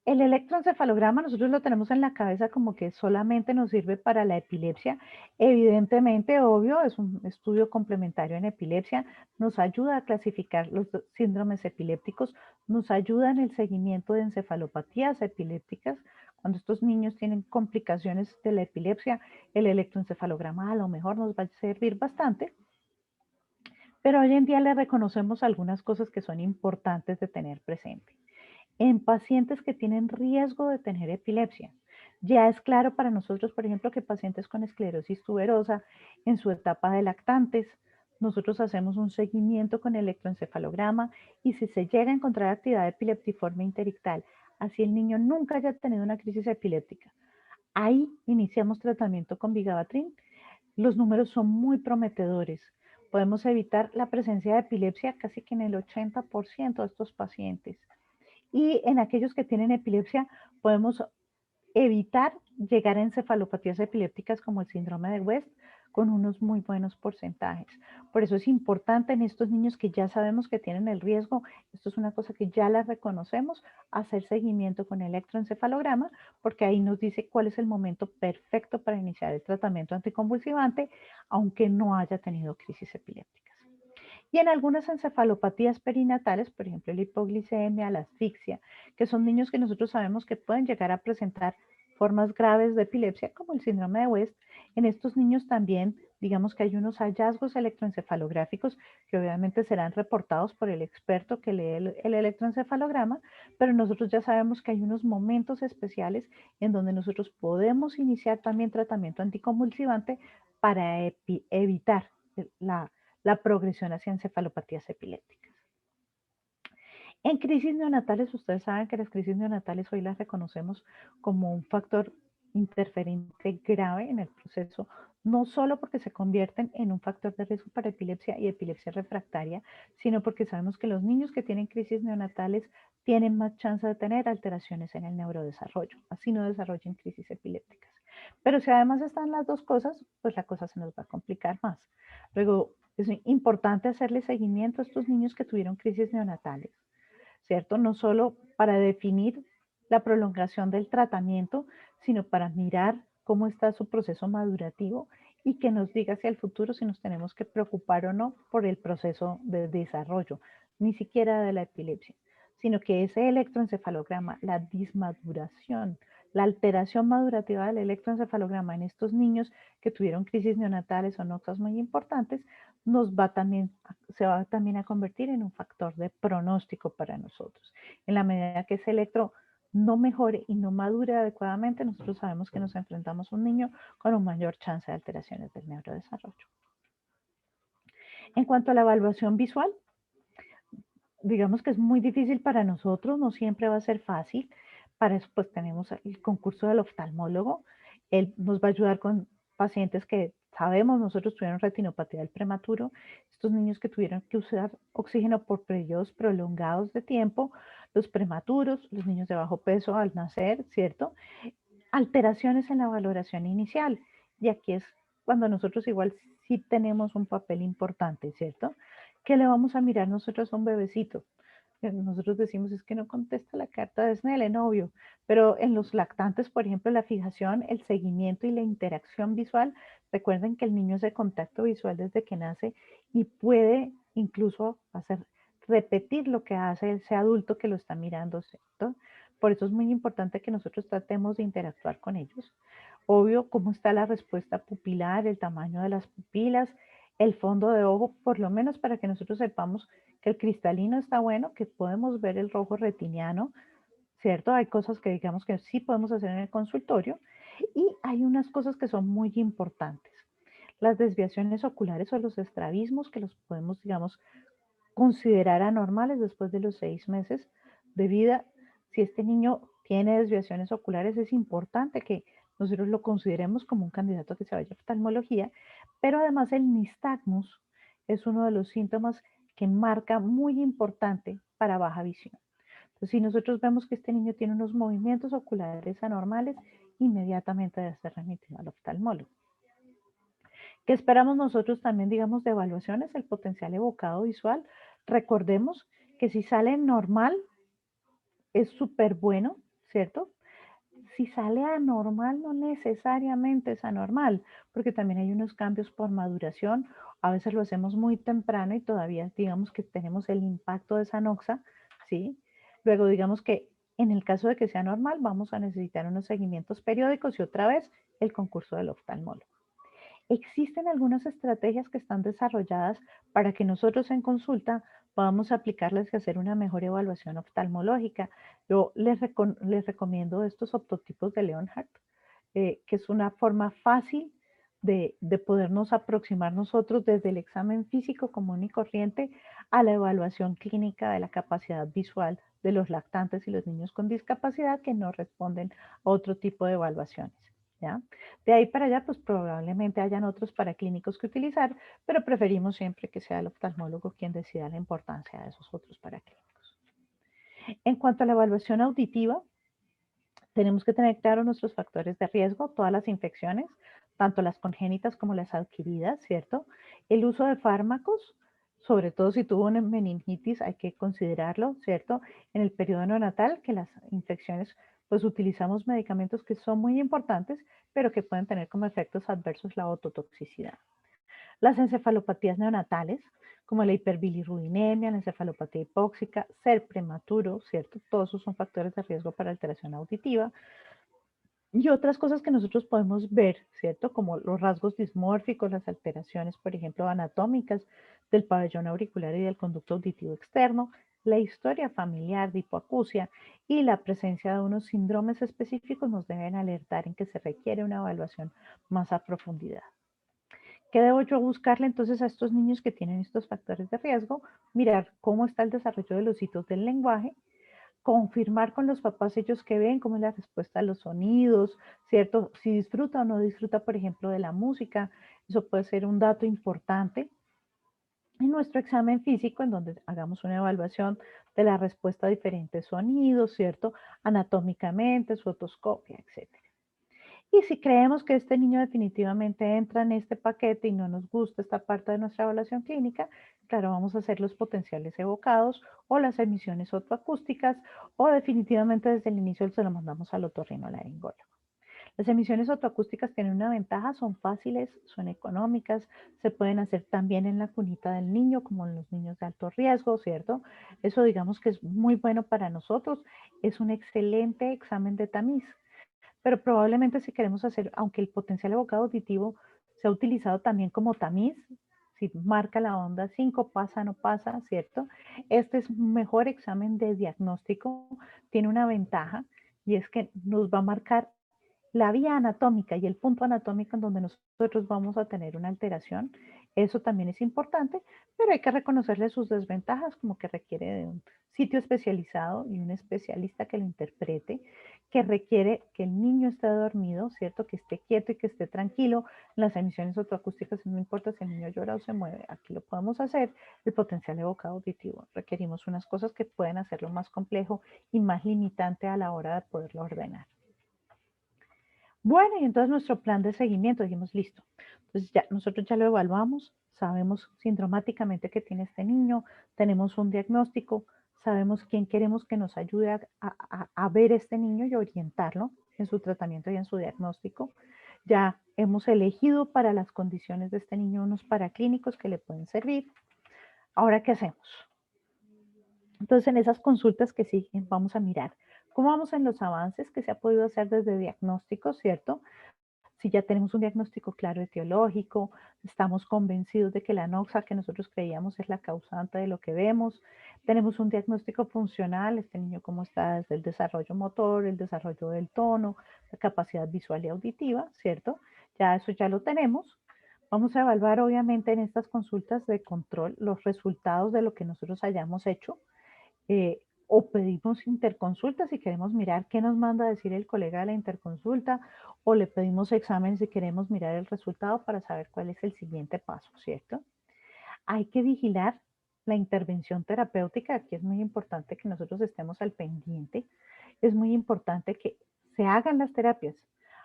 El electroencefalograma nosotros lo tenemos en la cabeza como que solamente nos sirve para la epilepsia. Evidentemente, obvio, es un estudio complementario en epilepsia, nos ayuda a clasificar los síndromes epilépticos, nos ayuda en el seguimiento de encefalopatías epilépticas. Cuando estos niños tienen complicaciones de la epilepsia, el electroencefalograma a lo mejor nos va a servir bastante. Pero hoy en día le reconocemos algunas cosas que son importantes de tener presente. En pacientes que tienen riesgo de tener epilepsia, ya es claro para nosotros, por ejemplo, que pacientes con esclerosis tuberosa en su etapa de lactantes, nosotros hacemos un seguimiento con electroencefalograma y si se llega a encontrar actividad epileptiforme interictal, así el niño nunca haya tenido una crisis epiléptica, ahí iniciamos tratamiento con vigabatrin. Los números son muy prometedores. Podemos evitar la presencia de epilepsia casi que en el 80% de estos pacientes. Y en aquellos que tienen epilepsia, podemos evitar llegar a encefalopatías epilépticas como el síndrome de West con unos muy buenos porcentajes. Por eso es importante en estos niños que ya sabemos que tienen el riesgo, esto es una cosa que ya la reconocemos, hacer seguimiento con electroencefalograma, porque ahí nos dice cuál es el momento perfecto para iniciar el tratamiento anticonvulsivante, aunque no haya tenido crisis epilépticas. Y en algunas encefalopatías perinatales, por ejemplo, la hipoglicemia, la asfixia, que son niños que nosotros sabemos que pueden llegar a presentar formas graves de epilepsia, como el síndrome de West, en estos niños también, digamos que hay unos hallazgos electroencefalográficos que obviamente serán reportados por el experto que lee el electroencefalograma, pero nosotros ya sabemos que hay unos momentos especiales en donde nosotros podemos iniciar también tratamiento anticonvulsivante para evitar la progresión hacia encefalopatías epilépticas. En crisis neonatales, ustedes saben que las crisis neonatales hoy las reconocemos como un factor interferente grave en el proceso, no solo porque se convierten en un factor de riesgo para epilepsia y epilepsia refractaria, sino porque sabemos que los niños que tienen crisis neonatales tienen más chance de tener alteraciones en el neurodesarrollo, así no desarrollen crisis epilépticas. Pero si además están las dos cosas, pues la cosa se nos va a complicar más. Luego, es importante hacerle seguimiento a estos niños que tuvieron crisis neonatales, ¿cierto? No solo para definir la prolongación del tratamiento, sino para mirar cómo está su proceso madurativo y que nos diga hacia el futuro si nos tenemos que preocupar o no por el proceso de desarrollo, ni siquiera de la epilepsia, sino que ese electroencefalograma, la dismaduración, La alteración madurativa del electroencefalograma en estos niños que tuvieron crisis neonatales o noxas muy importantes se va también a convertir en un factor de pronóstico para nosotros. En la medida que ese electro no mejore y no madure adecuadamente, nosotros sabemos que nos enfrentamos a un niño con un mayor chance de alteraciones del neurodesarrollo. En cuanto a la evaluación visual, digamos que es muy difícil para nosotros, no siempre va a ser fácil. Para eso pues tenemos el concurso del oftalmólogo. Él nos va a ayudar con pacientes que sabemos nosotros tuvieron retinopatía del prematuro, estos niños que tuvieron que usar oxígeno por periodos prolongados de tiempo, los prematuros, los niños de bajo peso al nacer, ¿cierto? Alteraciones en la valoración inicial. Y aquí es cuando nosotros igual sí tenemos un papel importante, ¿cierto? ¿Qué le vamos a mirar nosotros a un bebecito? Nosotros decimos es que no contesta la carta de Snellen, obvio, pero en los lactantes, por ejemplo, la fijación, el seguimiento y la interacción visual, recuerden que el niño es de contacto visual desde que nace y puede incluso repetir lo que hace ese adulto que lo está mirando, ¿cierto? Por eso es muy importante que nosotros tratemos de interactuar con ellos. Obvio, cómo está la respuesta pupilar, el tamaño de las pupilas, el fondo de ojo, por lo menos para que nosotros sepamos que el cristalino está bueno, que podemos ver el rojo retiniano, ¿cierto? Hay cosas que digamos que sí podemos hacer en el consultorio y hay unas cosas que son muy importantes. Las desviaciones oculares o los estrabismos que los podemos, digamos, considerar anormales después de los 6 meses de vida. Si este niño tiene desviaciones oculares, es importante que nosotros lo consideremos como un candidato que se vaya a oftalmología, pero además el nistagmus es uno de los síntomas que marca muy importante para baja visión. Entonces, si nosotros vemos que este niño tiene unos movimientos oculares anormales, inmediatamente debe ser remitido al oftalmólogo. ¿Qué esperamos nosotros también, digamos, de evaluaciones? El potencial evocado visual. Recordemos que si sale normal, es súper bueno, ¿cierto? Si sale anormal, no necesariamente es anormal, porque también hay unos cambios por maduración. A veces lo hacemos muy temprano y todavía digamos que tenemos el impacto de esa noxa, ¿sí? Luego digamos que en el caso de que sea normal, vamos a necesitar unos seguimientos periódicos y otra vez el concurso del oftalmólogo. Existen algunas estrategias que están desarrolladas para que nosotros en consulta podamos aplicarles y hacer una mejor evaluación oftalmológica. Yo les recomiendo estos optotipos de Leonhardt, que es una forma fácil de podernos aproximar nosotros desde el examen físico común y corriente a la evaluación clínica de la capacidad visual de los lactantes y los niños con discapacidad que no responden a otro tipo de evaluaciones. ¿Ya? De ahí para allá, pues probablemente hayan otros paraclínicos que utilizar, pero preferimos siempre que sea el oftalmólogo quien decida la importancia de esos otros paraclínicos. En cuanto a la evaluación auditiva, tenemos que tener claro nuestros factores de riesgo, todas las infecciones, tanto las congénitas como las adquiridas, ¿cierto? El uso de fármacos, sobre todo si tuvo una meningitis, hay que considerarlo, ¿cierto? En el periodo neonatal, que las infecciones, pues utilizamos medicamentos que son muy importantes, pero que pueden tener como efectos adversos la ototoxicidad. Las encefalopatías neonatales, como la hiperbilirrubinemia, la encefalopatía hipóxica, ser prematuro, ¿cierto? Todos esos son factores de riesgo para alteración auditiva. Y otras cosas que nosotros podemos ver, ¿cierto? Como los rasgos dismórficos, las alteraciones, por ejemplo, anatómicas del pabellón auricular y del conducto auditivo externo, la historia familiar de hipoacusia y la presencia de unos síndromes específicos nos deben alertar en que se requiere una evaluación más a profundidad. ¿Qué debo yo buscarle entonces a estos niños que tienen estos factores de riesgo? Mirar cómo está el desarrollo de los hitos del lenguaje, confirmar con los papás ellos que ven, cómo es la respuesta a los sonidos, ¿cierto? Si disfruta o no disfruta, por ejemplo, de la música, eso puede ser un dato importante. En nuestro examen físico, en donde hagamos una evaluación de la respuesta a diferentes sonidos, ¿cierto? Anatómicamente, su otoscopia, etc. Y si creemos que este niño definitivamente entra en este paquete y no nos gusta esta parte de nuestra evaluación clínica, claro, vamos a hacer los potenciales evocados o las emisiones otoacústicas o definitivamente desde el inicio se lo mandamos al otorrinolaringólogo. Las emisiones otoacústicas tienen una ventaja, son fáciles, son económicas, se pueden hacer también en la cunita del niño, como en los niños de alto riesgo, ¿cierto? Eso digamos que es muy bueno para nosotros, es un excelente examen de tamiz. pero probablemente si queremos hacer, aunque el potencial evocado auditivo se ha utilizado también como tamiz, si marca la onda 5, pasa, no pasa, ¿cierto? Este es un mejor examen de diagnóstico, tiene una ventaja y es que nos va a marcar la vía anatómica y el punto anatómico en donde nosotros vamos a tener una alteración. Eso también es importante, pero hay que reconocerle sus desventajas, como que requiere de un sitio especializado y un especialista que lo interprete, que requiere que el niño esté dormido, ¿cierto? Que esté quieto y que esté tranquilo. Las emisiones autoacústicas, no importa si el niño llora o se mueve, aquí lo podemos hacer. El potencial evocado auditivo, requerimos unas cosas que pueden hacerlo más complejo y más limitante a la hora de poderlo ordenar. Bueno, y entonces nuestro plan de seguimiento, dijimos, listo. Entonces ya, nosotros ya lo evaluamos, sabemos sindromáticamente que tiene este niño, tenemos un diagnóstico, sabemos quién queremos que nos ayude a ver este niño y orientarlo en su tratamiento y en su diagnóstico. Ya hemos elegido para las condiciones de este niño unos paraclínicos que le pueden servir. Ahora, ¿qué hacemos? Entonces, en esas consultas que siguen, vamos a mirar cómo vamos en los avances que se ha podido hacer desde diagnósticos, ¿cierto? Si ya tenemos un diagnóstico claro etiológico, estamos convencidos de que la anoxa que nosotros creíamos es la causante de lo que vemos, tenemos un diagnóstico funcional, este niño cómo está desde el desarrollo motor, el desarrollo del tono, la capacidad visual y auditiva, ¿cierto? Ya eso ya lo tenemos. Vamos a evaluar obviamente en estas consultas de control los resultados de lo que nosotros hayamos hecho o pedimos interconsulta si queremos mirar qué nos manda a decir el colega de la interconsulta, o le pedimos examen si queremos mirar el resultado para saber cuál es el siguiente paso, ¿cierto? Hay que vigilar la intervención terapéutica, aquí es muy importante que nosotros estemos al pendiente, es muy importante que se hagan las terapias.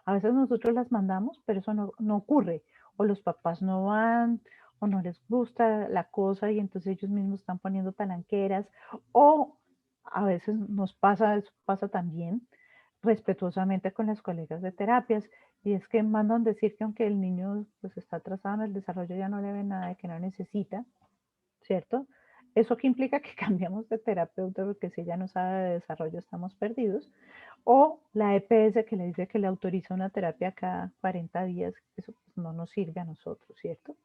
A veces nosotros las mandamos, pero eso no ocurre, o los papás no van, o no les gusta la cosa y entonces ellos mismos están poniendo talanqueras, o a veces nos pasa, eso pasa también respetuosamente con las colegas de terapias, y es que mandan decir que aunque el niño pues está atrasado en el desarrollo ya no le ven nada de que no necesita, ¿cierto? Eso que implica que cambiamos de terapeuta porque si ella no sabe de desarrollo estamos perdidos. O la EPS que le dice que le autoriza una terapia cada 40 días, eso pues no nos sirve a nosotros, ¿cierto?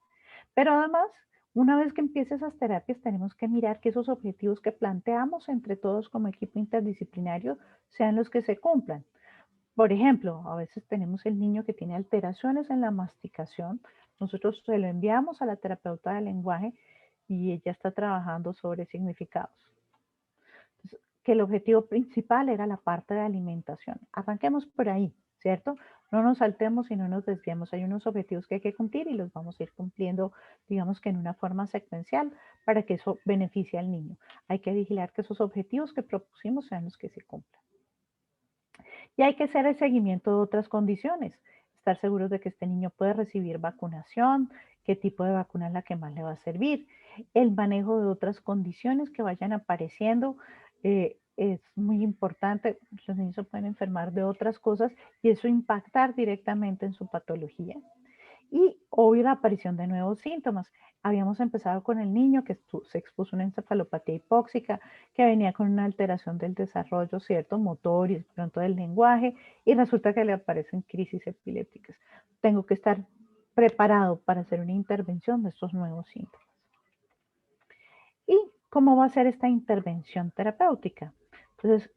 Pero además, una vez que empiece esas terapias, tenemos que mirar que esos objetivos que planteamos entre todos como equipo interdisciplinario sean los que se cumplan. Por ejemplo, a veces tenemos el niño que tiene alteraciones en la masticación, nosotros se lo enviamos a la terapeuta del lenguaje y ella está trabajando sobre significados. Entonces, que el objetivo principal era la parte de alimentación. Arranquemos por ahí, ¿cierto? No nos saltemos y no nos desviemos. Hay unos objetivos que hay que cumplir y los vamos a ir cumpliendo, digamos que en una forma secuencial para que eso beneficie al niño. Hay que vigilar que esos objetivos que propusimos sean los que se cumplan. Y hay que hacer el seguimiento de otras condiciones, estar seguros de que este niño puede recibir vacunación, qué tipo de vacuna es la que más le va a servir, el manejo de otras condiciones que vayan apareciendo. Es muy importante, los niños se pueden enfermar de otras cosas y eso impactar directamente en su patología y obvio la aparición de nuevos síntomas. Habíamos empezado con el niño que se expuso a una encefalopatía hipóxica, que venía con una alteración del desarrollo, ¿cierto? Motor y pronto del lenguaje, y resulta que le aparecen crisis epilépticas. Tengo que estar preparado para hacer una intervención de estos nuevos síntomas. ¿Y cómo va a ser esta intervención terapéutica? Entonces,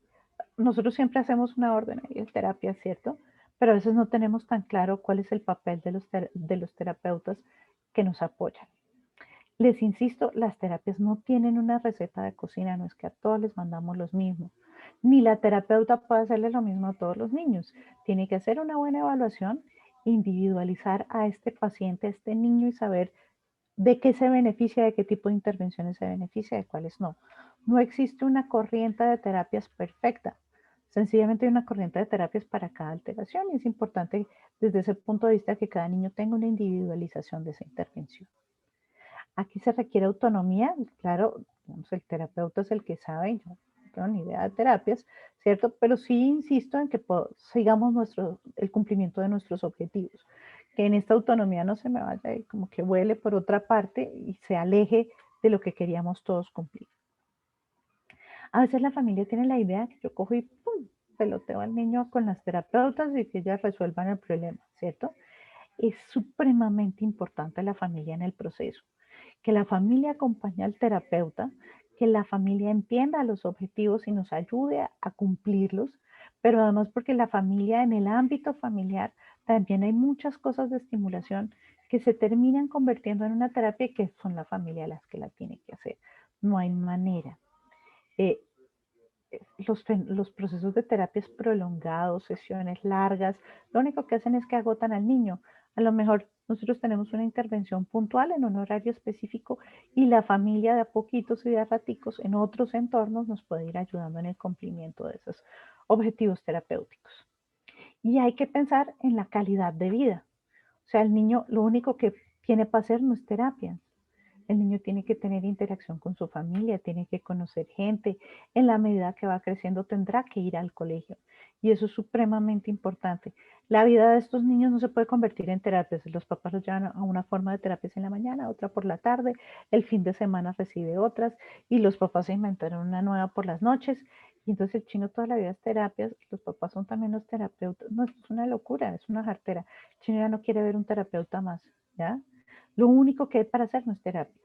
nosotros siempre hacemos una orden de terapia, ¿cierto? Pero a veces no tenemos tan claro cuál es el papel de los terapeutas que nos apoyan. Les insisto, las terapias no tienen una receta de cocina, no es que a todos les mandamos los mismos. Ni la terapeuta puede hacerle lo mismo a todos los niños. Tiene que hacer una buena evaluación, individualizar a este paciente, a este niño y saber de qué se beneficia, de qué tipo de intervenciones se beneficia, de cuáles no. No existe una corriente de terapias perfecta. Sencillamente hay una corriente de terapias para cada alteración y es importante desde ese punto de vista que cada niño tenga una individualización de esa intervención. Aquí se requiere autonomía, claro, digamos, el terapeuta es el que sabe, yo no tengo ni idea de terapias, ¿cierto? Pero sí insisto en que sigamos el cumplimiento de nuestros objetivos, que en esta autonomía no se me vaya y como que vuele por otra parte y se aleje de lo que queríamos todos cumplir. A veces la familia tiene la idea que yo cojo y ¡pum! peloteo al niño con las terapeutas y que ellas resuelvan el problema, ¿cierto? Es supremamente importante la familia en el proceso, que la familia acompañe al terapeuta, que la familia entienda los objetivos y nos ayude a cumplirlos, pero además porque la familia, en el ámbito familiar, también hay muchas cosas de estimulación que se terminan convirtiendo en una terapia y que son la familia las que la tiene que hacer. No hay manera. Eh, los procesos de terapias prolongados, sesiones largas, lo único que hacen es que agotan al niño. A lo mejor nosotros tenemos una intervención puntual en un horario específico y la familia de a poquitos y de a raticos en otros entornos nos puede ir ayudando en el cumplimiento de esos objetivos terapéuticos. Y hay que pensar en la calidad de vida. O sea, el niño lo único que tiene para hacer no es terapia. El niño tiene que tener interacción con su familia, tiene que conocer gente. En la medida que va creciendo tendrá que ir al colegio. Y eso es supremamente importante. La vida de estos niños no se puede convertir en terapias. Los papás los llevan a una forma de terapias en la mañana, otra por la tarde, el fin de semana recibe otras y los papás se inventaron una nueva por las noches. Y entonces el chino toda la vida es terapias, los papás son también los terapeutas. No, esto es una locura, es una jartera. El chino ya no quiere ver un terapeuta más, ¿ya? Lo único que hay para hacer no es terapia.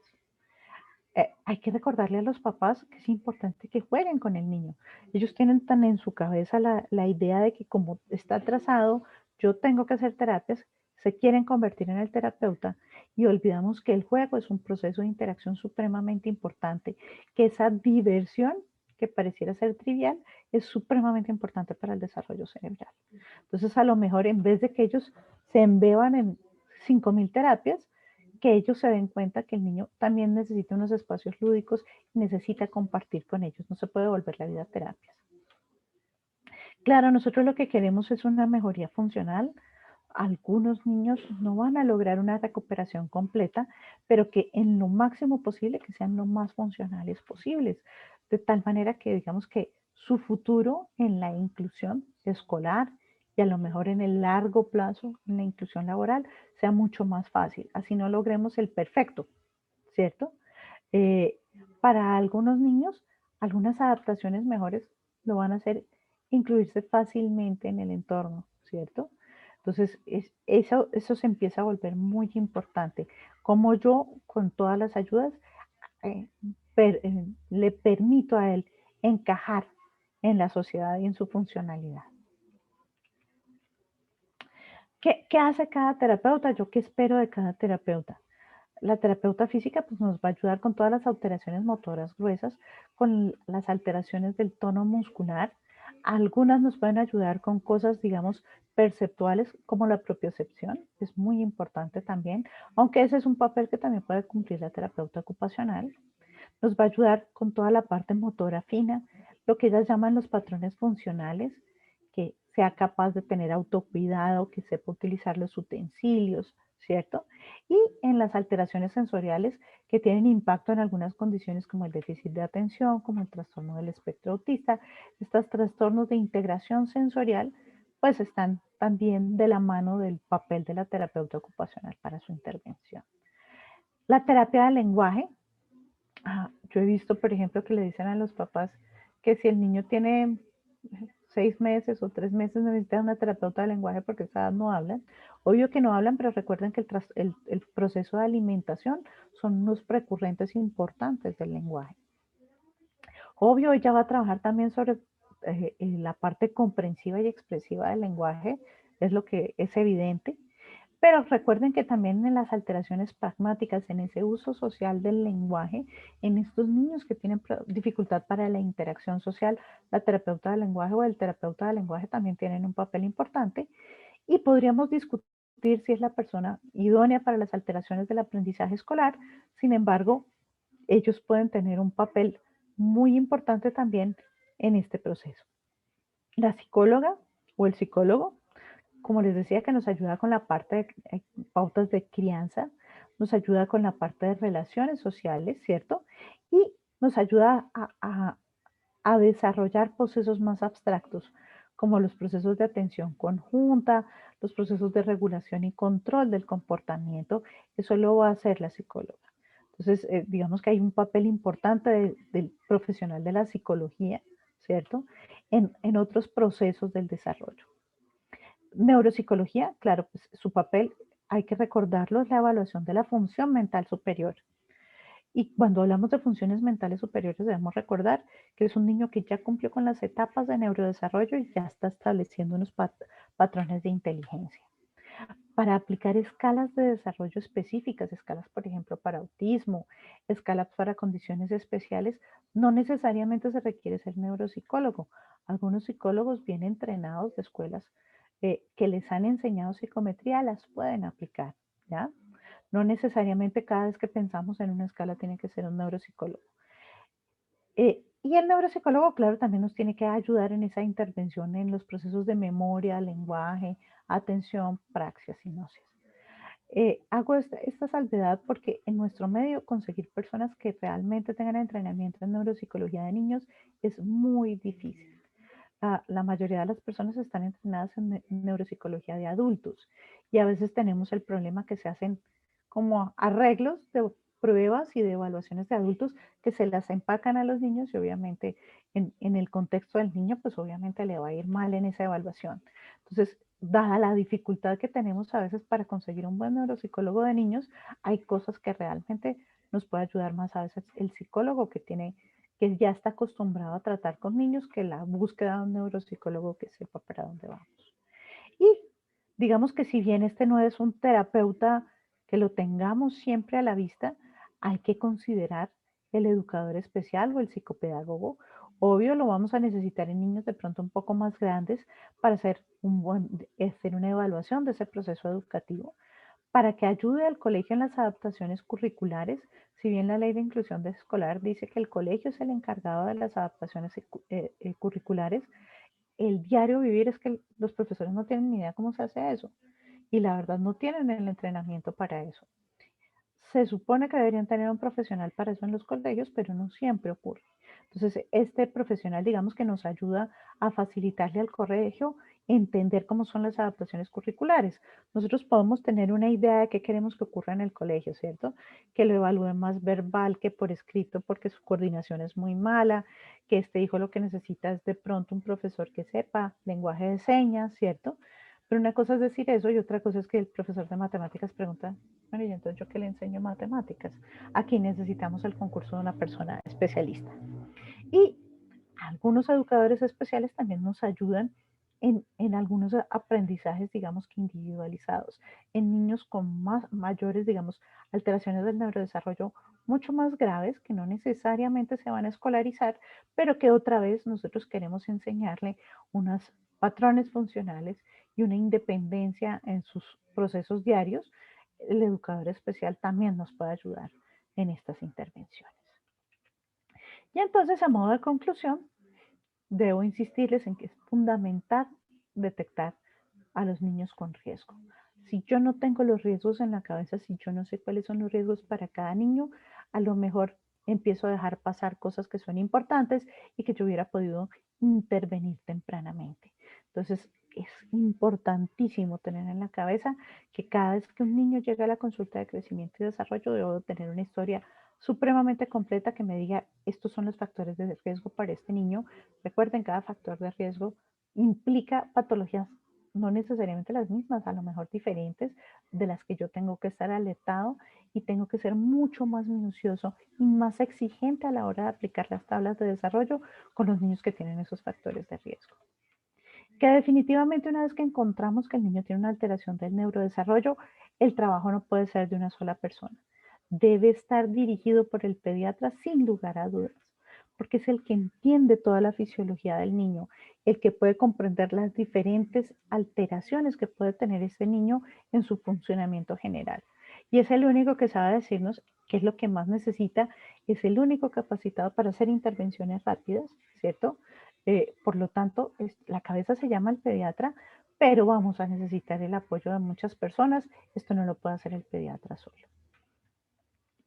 Hay que recordarle a los papás que es importante que jueguen con el niño. Ellos tienen tan en su cabeza la idea de que como está atrasado, yo tengo que hacer terapias, se quieren convertir en el terapeuta y olvidamos que el juego es un proceso de interacción supremamente importante, que esa diversión que pareciera ser trivial es supremamente importante para el desarrollo cerebral. Entonces, a lo mejor en vez de que ellos se embeban en 5.000 terapias, que ellos se den cuenta que el niño también necesita unos espacios lúdicos y necesita compartir con ellos. No se puede volver la vida a terapias. Claro, nosotros lo que queremos es una mejoría funcional. Algunos niños no van a lograr una recuperación completa, pero que en lo máximo posible que sean lo más funcionales posibles, de tal manera que digamos que su futuro en la inclusión escolar y a lo mejor en el largo plazo en la inclusión laboral sea mucho más fácil. Así no logremos el perfecto, ¿cierto? Eh, para algunos niños, algunas adaptaciones mejores lo van a hacer incluirse fácilmente en el entorno, ¿cierto? Entonces, eso se empieza a volver muy importante. Como yo, con todas las ayudas, eh, le permito a él encajar en la sociedad y en su funcionalidad. ¿Qué hace cada terapeuta? ¿Yo qué espero de cada terapeuta? La terapeuta física pues, nos va a ayudar con todas las alteraciones motoras gruesas, con las alteraciones del tono muscular. Algunas nos pueden ayudar con cosas, digamos, perceptuales como la propiocepción, es muy importante también, aunque ese es un papel que también puede cumplir la terapeuta ocupacional. Nos va a ayudar con toda la parte motora fina, lo que ellas llaman los patrones funcionales, que sea capaz de tener autocuidado, que sepa utilizar los utensilios, ¿cierto? Y en las alteraciones sensoriales que tienen impacto en algunas condiciones como el déficit de atención, como el trastorno del espectro autista, estos trastornos de integración sensorial, pues están también de la mano del papel de la terapeuta ocupacional para su intervención. La terapia del lenguaje. Yo he visto, por ejemplo, que le dicen a los papás que si el niño tiene 6 meses o 3 meses necesita una terapeuta de lenguaje porque a esa edad no hablan. Obvio que no hablan, pero recuerden que el proceso de alimentación son unos precurrentes importantes del lenguaje. Obvio, ella va a trabajar también sobre la parte comprensiva y expresiva del lenguaje, es lo que es evidente. Pero recuerden que también en las alteraciones pragmáticas, en ese uso social del lenguaje, en estos niños que tienen dificultad para la interacción social, la terapeuta del lenguaje o el terapeuta del lenguaje también tienen un papel importante y podríamos discutir si es la persona idónea para las alteraciones del aprendizaje escolar. Sin embargo, ellos pueden tener un papel muy importante también en este proceso. La psicóloga o el psicólogo, como les decía, que nos ayuda con la parte de pautas de crianza, nos ayuda con la parte de relaciones sociales, ¿cierto? Y nos ayuda a desarrollar procesos más abstractos, como los procesos de atención conjunta, los procesos de regulación y control del comportamiento. Eso lo va a hacer la psicóloga. Entonces, digamos que hay un papel importante del profesional de la psicología, ¿cierto? en otros procesos del desarrollo. Neuropsicología, claro, pues su papel, hay que recordarlo, es la evaluación de la función mental superior. Y cuando hablamos de funciones mentales superiores, debemos recordar que es un niño que ya cumplió con las etapas de neurodesarrollo y ya está estableciendo unos patrones de inteligencia. Para aplicar escalas de desarrollo específicas, escalas, por ejemplo, para autismo, escalas para condiciones especiales, no necesariamente se requiere ser neuropsicólogo. Algunos psicólogos bien entrenados de escuelas que les han enseñado psicometría las pueden aplicar, ¿ya? No necesariamente cada vez que pensamos en una escala tiene que ser un neuropsicólogo. Y el neuropsicólogo, claro, también nos tiene que ayudar en esa intervención en los procesos de memoria, lenguaje, atención, praxis y gnosis. Hago esta salvedad porque en nuestro medio conseguir personas que realmente tengan entrenamiento en neuropsicología de niños es muy difícil. La mayoría de las personas están entrenadas en neuropsicología de adultos y a veces tenemos el problema que se hacen como arreglos de pruebas y de evaluaciones de adultos que se las empacan a los niños y obviamente en el contexto del niño, pues obviamente le va a ir mal en esa evaluación. Entonces, dada la dificultad que tenemos a veces para conseguir un buen neuropsicólogo de niños, hay cosas que realmente nos puede ayudar más a veces el psicólogo que ya está acostumbrado a tratar con niños, que la búsqueda de un neuropsicólogo que sepa para dónde vamos. Y digamos que si bien este no es un terapeuta que lo tengamos siempre a la vista, hay que considerar el educador especial o el psicopedagogo. Obvio, lo vamos a necesitar en niños de pronto un poco más grandes para hacer una evaluación de ese proceso educativo, para que ayude al colegio en las adaptaciones curriculares. Si bien la ley de inclusión escolar dice que el colegio es el encargado de las adaptaciones curriculares, el diario vivir es que los profesores no tienen ni idea cómo se hace eso y la verdad no tienen el entrenamiento para eso. Se supone que deberían tener un profesional para eso en los colegios, pero no siempre ocurre. Entonces, este profesional, digamos que nos ayuda a facilitarle al colegio entender cómo son las adaptaciones curriculares. Nosotros podemos tener una idea de qué queremos que ocurra en el colegio, ¿cierto? Que lo evalúen más verbal que por escrito porque su coordinación es muy mala, que este hijo lo que necesita es de pronto un profesor que sepa lenguaje de señas, ¿cierto? Pero una cosa es decir eso y otra cosa es que el profesor de matemáticas pregunta, bueno, y entonces yo que le enseño matemáticas. Aquí necesitamos el concurso de una persona especialista. Y algunos educadores especiales también nos ayudan en algunos aprendizajes, digamos que individualizados, en niños con mayores, digamos, alteraciones del neurodesarrollo mucho más graves que no necesariamente se van a escolarizar, pero que otra vez nosotros queremos enseñarle unos patrones funcionales y una independencia en sus procesos diarios. El educador especial también nos puede ayudar en estas intervenciones. Y entonces, a modo de conclusión, debo insistirles en que es fundamental detectar a los niños con riesgo. Si yo no tengo los riesgos en la cabeza, si yo no sé cuáles son los riesgos para cada niño, a lo mejor empiezo a dejar pasar cosas que son importantes y que yo hubiera podido intervenir tempranamente. Entonces, es importantísimo tener en la cabeza que cada vez que un niño llega a la consulta de crecimiento y desarrollo, debo tener una historia supremamente completa que me diga, estos son los factores de riesgo para este niño. Recuerden, cada factor de riesgo implica patologías no necesariamente las mismas, a lo mejor diferentes, de las que yo tengo que estar alertado y tengo que ser mucho más minucioso y más exigente a la hora de aplicar las tablas de desarrollo con los niños que tienen esos factores de riesgo. Que definitivamente una vez que encontramos que el niño tiene una alteración del neurodesarrollo, el trabajo no puede ser de una sola persona. Debe estar dirigido por el pediatra sin lugar a dudas, porque es el que entiende toda la fisiología del niño, el que puede comprender las diferentes alteraciones que puede tener ese niño en su funcionamiento general. Y es el único que sabe decirnos qué es lo que más necesita, es el único capacitado para hacer intervenciones rápidas, ¿cierto? Por lo tanto, la cabeza se llama el pediatra, pero vamos a necesitar el apoyo de muchas personas. Esto no lo puede hacer el pediatra solo.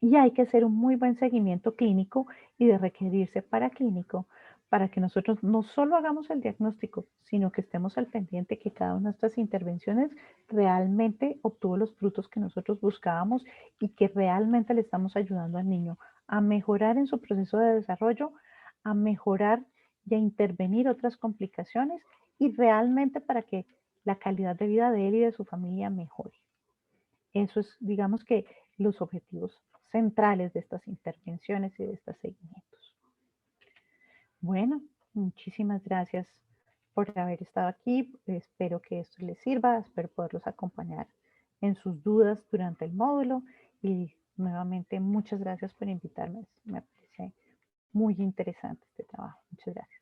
Y hay que hacer un muy buen seguimiento clínico y de requerirse para clínico para que nosotros no solo hagamos el diagnóstico, sino que estemos al pendiente que cada una de nuestras intervenciones realmente obtuvo los frutos que nosotros buscábamos y que realmente le estamos ayudando al niño a mejorar en su proceso de desarrollo, a mejorar y a intervenir otras complicaciones y realmente para que la calidad de vida de él y de su familia mejore. Eso es, digamos que, los objetivos centrales de estas intervenciones y de estos seguimientos. Bueno, muchísimas gracias por haber estado aquí. Espero que esto les sirva, espero poderlos acompañar en sus dudas durante el módulo y nuevamente muchas gracias por invitarme. Me parece muy interesante este trabajo. Muchas gracias.